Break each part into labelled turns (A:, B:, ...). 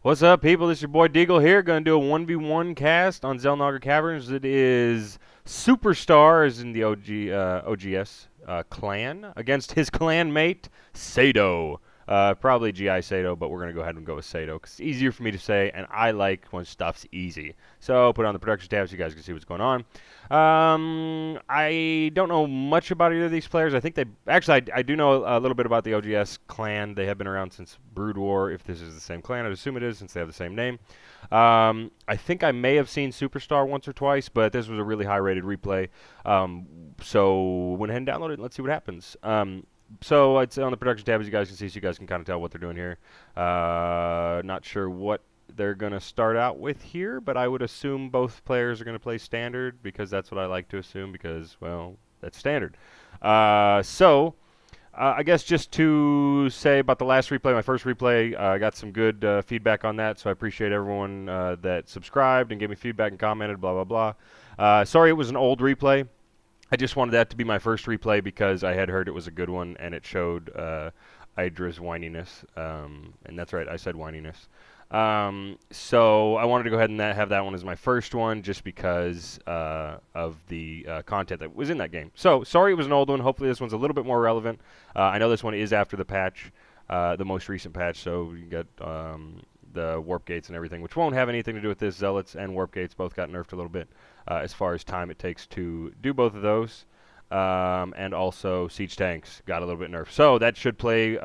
A: What's up, people? This is your boy Deagle here. Going to do a 1v1 cast on Zelnaga Caverns. It is SuperStar, as in the OGS Clan, against his clan mate, GiSado. Probably GiSado, but we're going to go ahead and go with GiSado because it's easier for me to say, and I like when stuff's easy. So put on the production tab so you guys can see what's going on. I don't know much about either of these players. I think they actually I do know a little bit about the OGS Clan. They have been around since Brood War. If this is the same clan, I'd assume it is since they have the same name. I think I may have seen SuperStar once or twice, but this was a really high-rated replay. So went ahead and downloaded it. Let's see what happens. So it's on the production tab, as you guys can see, so you guys can kind of tell what they're doing here. Not sure what they're going to start out with here, but I would assume both players are going to play standard because that's what I like to assume because, well, that's standard. I guess just to say about the last replay, my first replay, I got some good feedback on that, so I appreciate everyone that subscribed and gave me feedback and commented, blah, blah, blah. Sorry it was an old replay. I just wanted that to be my first replay because I had heard it was a good one and it showed Idra's whininess. And that's right, I said whininess. So I wanted to go ahead and have that one as my first one just because of the content that was in that game. So sorry it was an old one. Hopefully this one's a little bit more relevant. I know this one is after the patch, the most recent patch, so you got the warp gates and everything, which won't have anything to do with this. Zealots and warp gates both got nerfed a little bit as far as time it takes to do both of those. And also siege tanks got a little bit nerfed. So that should play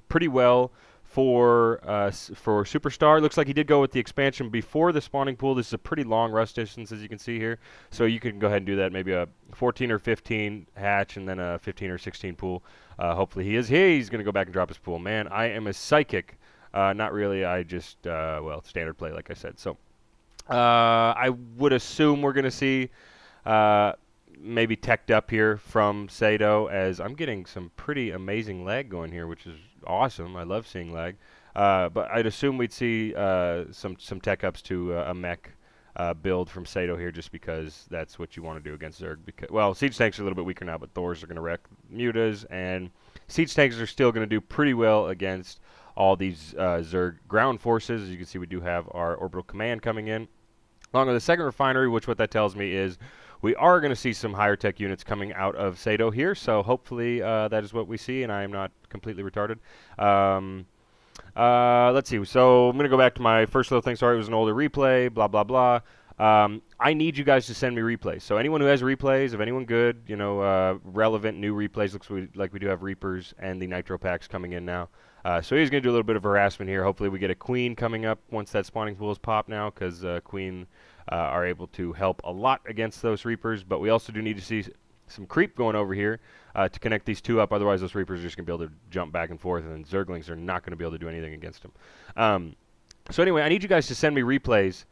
A: pretty well for SuperStar. Looks like he did go with the expansion before the spawning pool. This is a pretty long rust distance, as you can see here. So you can go ahead and do that, maybe a 14 or 15 hatch and then a 15 or 16 pool. Hopefully he is. He's going to go back and drop his pool. Man, I am a psychic. Not really. I just, well, standard play, like I said. So I would assume we're going to see maybe teched up here from GiSado, as I'm getting some pretty amazing lag going here, which is awesome. I love seeing lag. But I'd assume we'd see some tech ups to a mech build from GiSado here, just because that's what you want to do against Zerg. Because, well, siege tanks are a little bit weaker now, but Thors are going to wreck mutas, and siege tanks are still going to do pretty well against all these Zerg ground forces. As you can see, we do have our orbital command coming in, along with the second refinery, which what that tells me is we are going to see some higher tech units coming out of GiSado here, so hopefully that is what we see, and I am not completely retarded. Let's see. So I'm going to go back to my first little thing. Sorry, it was an older replay, blah, blah, blah. I need you guys to send me replays. So anyone who has replays, if anyone good, you know, relevant new replays, looks like we do have Reapers and the Nitro packs coming in now. So he's going to do a little bit of harassment here. Hopefully we get a Queen coming up once that spawning pool is popped now, because Queen are able to help a lot against those Reapers. But we also do need to see some creep going over here to connect these two up. Otherwise, those Reapers are just going to be able to jump back and forth, and then Zerglings are not going to be able to do anything against them. So anyway, I need you guys to send me replays.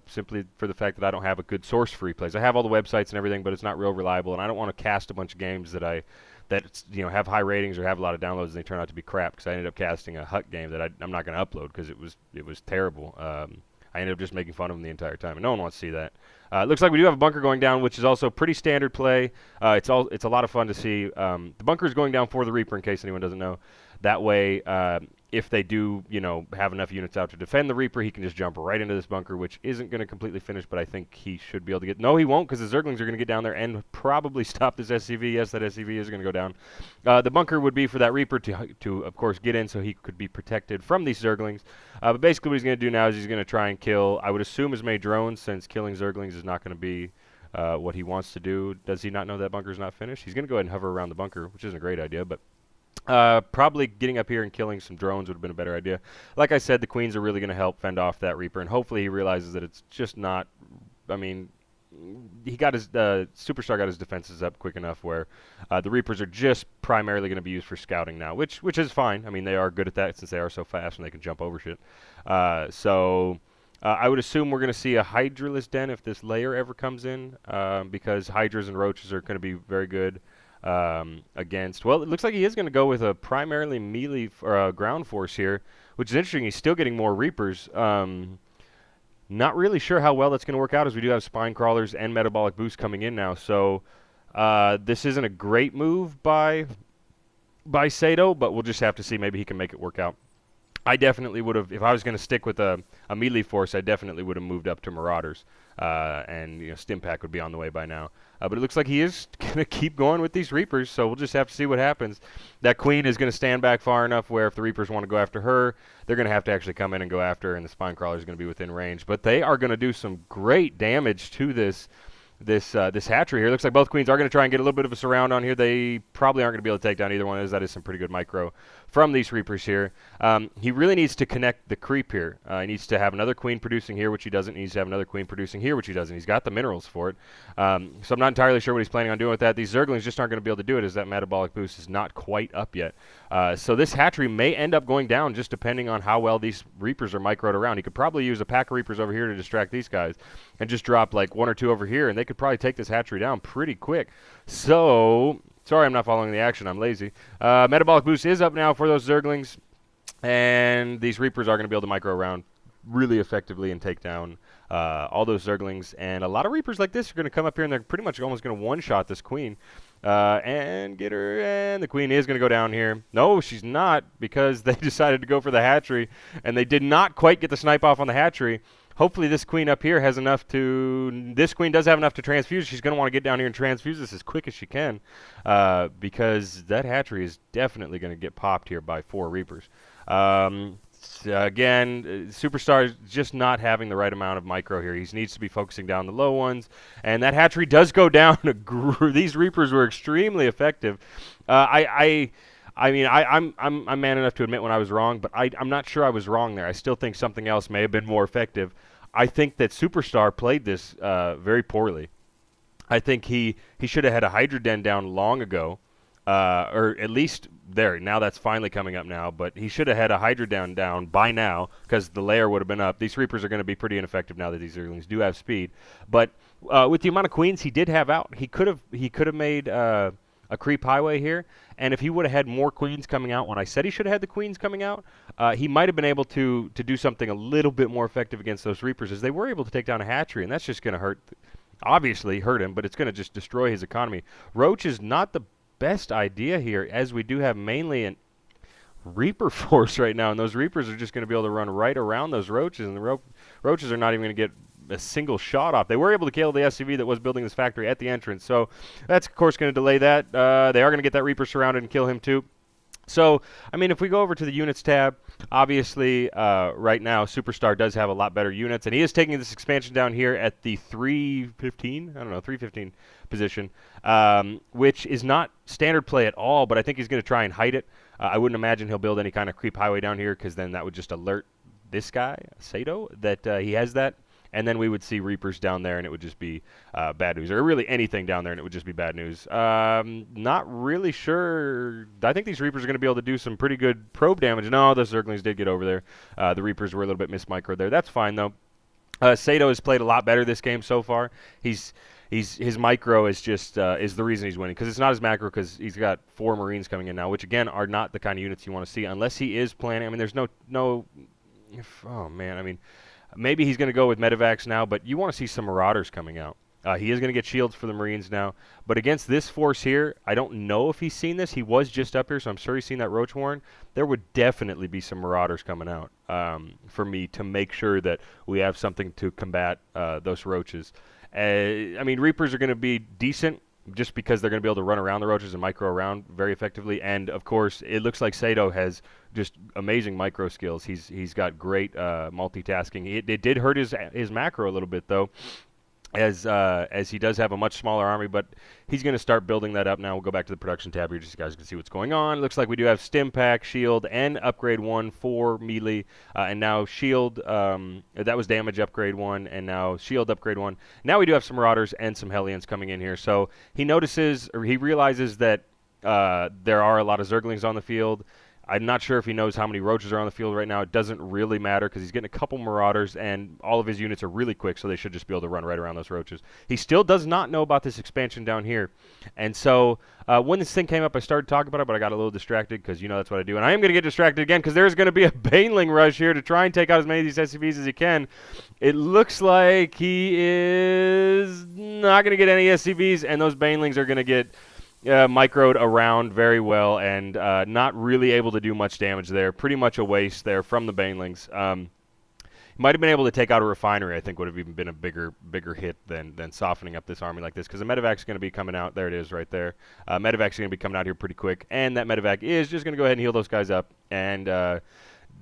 A: Simply for the fact that I don't have a good source for replays. I have all the websites and everything, but it's not real reliable, and I don't want to cast a bunch of games that have high ratings or have a lot of downloads and they turn out to be crap, because I ended up casting a Hut game that I'm not going to upload because it was terrible. I ended up just making fun of them the entire time, and no one wants to see that. It looks like we do have a bunker going down, which is also pretty standard play. It's a lot of fun to see. The bunker is going down for the Reaper, in case anyone doesn't know. That way, if they do, you know, have enough units out to defend the Reaper, he can just jump right into this bunker, which isn't going to completely finish, but I think he should be able to get... No, he won't, because the Zerglings are going to get down there and probably stop this SCV. Yes, that SCV is going to go down. The bunker would be for that Reaper to, of course, get in so he could be protected from these Zerglings. But basically what he's going to do now is he's going to try and kill, I would assume, as many drones, since killing Zerglings is not going to be what he wants to do. Does he not know that bunker is not finished? He's going to go ahead and hover around the bunker, which isn't a great idea, but... probably getting up here and killing some drones would have been a better idea. Like I said, the Queens are really going to help fend off that Reaper, and hopefully he realizes that it's just not... I mean, he got his... SuperStar got his defenses up quick enough where the Reapers are just primarily going to be used for scouting now, which is fine. I mean, they are good at that since they are so fast and they can jump over shit. I would assume we're going to see a Hydraless Den if this layer ever comes in, because Hydras and Roaches are going to be very good against... Well, it looks like he is going to go with a primarily melee ground force here, which is interesting. He's still getting more Reapers. Not really sure how well that's going to work out, as we do have Spine Crawlers and Metabolic Boost coming in now. So this isn't a great move by GiSado, but we'll just have to see. Maybe he can make it work out. I definitely would have, if I was going to stick with a melee force, I definitely would have moved up to Marauders. And Stimpack would be on the way by now. But it looks like he is going to keep going with these Reapers, so we'll just have to see what happens. That Queen is going to stand back far enough where if the Reapers want to go after her, they're going to have to actually come in and go after her, and the Spine Crawler is going to be within range. But they are going to do some great damage to this hatchery here. Looks like both Queens are going to try and get a little bit of a surround on here. They probably aren't going to be able to take down either one of those. That is some pretty good micro from these Reapers here. He really needs to connect the creep here. He needs to have another Queen producing here, which he doesn't. He needs to have another Queen producing here, which he doesn't. He's got the minerals for it. So I'm not entirely sure what he's planning on doing with that. These Zerglings just aren't going to be able to do it as that metabolic boost is not quite up yet. So this hatchery may end up going down just depending on how well these Reapers are microed around. He could probably use a pack of Reapers over here to distract these guys and just drop like 1 or 2 over here, and they could probably take this hatchery down pretty quick. So, sorry I'm not following the action. I'm lazy. Metabolic boost is up now for those Zerglings, and these Reapers are going to be able to micro around really effectively and take down all those Zerglings. And a lot of Reapers like this are going to come up here, and they're pretty much almost going to one-shot this Queen. And get her, and the Queen is going to go down here. No, she's not, because they decided to go for the hatchery, and they did not quite get the snipe off on the hatchery. Hopefully this Queen up here has enough to... This Queen does have enough to transfuse. She's going to want to get down here and transfuse this as quick as she can, because that hatchery is definitely going to get popped here by 4 Reapers. Again, SuperStar is just not having the right amount of micro here. He needs to be focusing down the low ones, and that hatchery does go down. These Reapers were extremely effective. I mean, I'm man enough to admit when I was wrong, but I'm not sure I was wrong there. I still think something else may have been more effective. I think that SuperStar played this very poorly. I think he should have had a Hydra Den down long ago, or at least there. Now that's finally coming up now, but he should have had a Hydra down by now because the layer would have been up. These Reapers are going to be pretty ineffective now that these Zerglings do have speed. But with the amount of Queens he did have out, he could have made a creep highway here, and if he would have had more Queens coming out when I said he should have had the Queens coming out, he might have been able to do something a little bit more effective against those Reapers, as they were able to take down a hatchery, and that's just going to obviously hurt him, but it's going to just destroy his economy. Roach is not the best idea here, as we do have mainly an Reaper force right now, and those Reapers are just going to be able to run right around those Roaches, and the Roaches are not even going to get a single shot off. They were able to kill the SCV that was building this factory at the entrance, so that's of course going to delay that. They are going to get that Reaper surrounded and kill him too. So, I mean, if we go over to the units tab, obviously right now SuperStar does have a lot better units, and he is taking this expansion down here at the 315, I don't know, 315 position, which is not standard play at all, but I think he's going to try and hide it. I wouldn't imagine he'll build any kind of creep highway down here, because then that would just alert this guy, GiSado, that he has that. And then we would see Reapers down there, and it would just be bad news. Or really anything down there, and it would just be bad news. Not really sure. I think these Reapers are going to be able to do some pretty good probe damage. No, the Zerglings did get over there. The Reapers were a little bit mismicroed there. That's fine, though. GiSado has played a lot better this game so far. His micro is just is the reason he's winning, because it's not his macro, because he's got 4 Marines coming in now, which, again, are not the kind of units you want to see, unless he is planning. I mean, there's no oh, man, I mean... Maybe he's going to go with Medivacs now, but you want to see some Marauders coming out. He is going to get shields for the Marines now. But against this force here, I don't know if he's seen this. He was just up here, so I'm sure he's seen that Roach Warren. There would definitely be some Marauders coming out for me to make sure that we have something to combat those Roaches. I mean, Reapers are going to be decent, just because they're going to be able to run around the Roaches and micro around very effectively. And, of course, it looks like GiSado has just amazing micro skills. He's got great multitasking. It did hurt his macro a little bit, though, as he does have a much smaller army, but he's going to start building that up now. We'll go back to the production tab here just so you guys can see what's going on. It looks like we do have Stimpack, Shield, and Upgrade 1 for melee, and now Shield, that was Damage Upgrade 1, and now Shield Upgrade 1. Now we do have some Marauders and some Hellions coming in here. So he notices, or he realizes that there are a lot of Zerglings on the field. I'm not sure if he knows how many Roaches are on the field right now. It doesn't really matter, because he's getting a couple Marauders, and all of his units are really quick, so they should just be able to run right around those Roaches. He still does not know about this expansion down here. And so when this thing came up, I started talking about it, but I got a little distracted, because that's what I do. And I am going to get distracted again, because there's going to be a Baneling rush here to try and take out as many of these SCVs as he can. It looks like he is not going to get any SCVs, and those Banelings are going to get microed around very well and not really able to do much damage there. Pretty much a waste there from the Banelings. Might have been able to take out a refinery. I think would have even been a bigger hit than softening up this army like this, because the medevac's going to be coming out. There it is right there. Medevac's going to be coming out here pretty quick, and that medevac is just going to go ahead and heal those guys up, and it's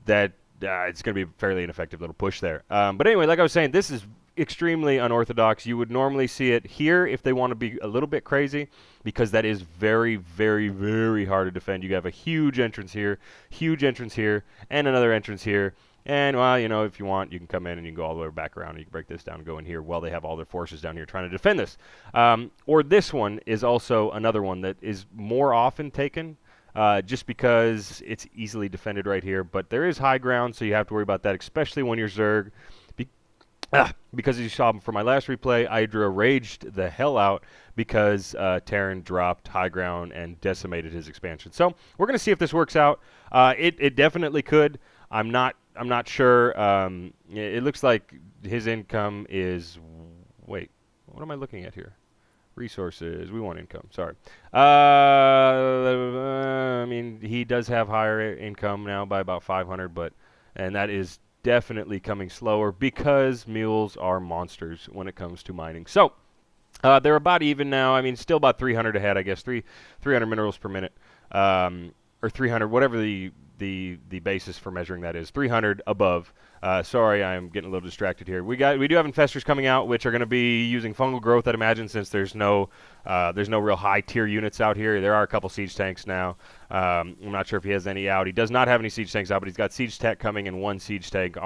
A: going to be a fairly ineffective little push there. But anyway, like I was saying, this is extremely unorthodox. You would normally see it here if they want to be a little bit crazy, because that is very, very, very hard to defend. You have a huge entrance here, and another entrance here. And, well, you know, if you want, you can come in and you can go all the way back around and you can break this down and go in here while they have all their forces down here trying to defend this. Or this one is also another one that is more often taken just because it's easily defended right here. But there is high ground, so you have to worry about that, especially when you're Zerg. Because as you saw from my last replay, Hydra raged the hell out because Terran dropped high ground and decimated his expansion. So we're going to see if this works out. It definitely could. I'm not sure. It looks like his income is... Wait, what am I looking at here? Resources. We want income. Sorry. I mean, he does have higher income now by about 500, and that is definitely coming slower because mules are monsters when it comes to mining. So they're about even now. I mean, still about 300 ahead, I guess. 300 minerals per minute, or 300, whatever the basis for measuring that is. 300 above. Sorry, I'm getting a little distracted here. We do have infestors coming out, which are going to be using fungal growth, I'd imagine, since there's no real high tier units out here. There are a couple siege tanks now. I'm not sure if he has any out. He does not have any siege tanks out, but he's got siege tech coming and one siege tank on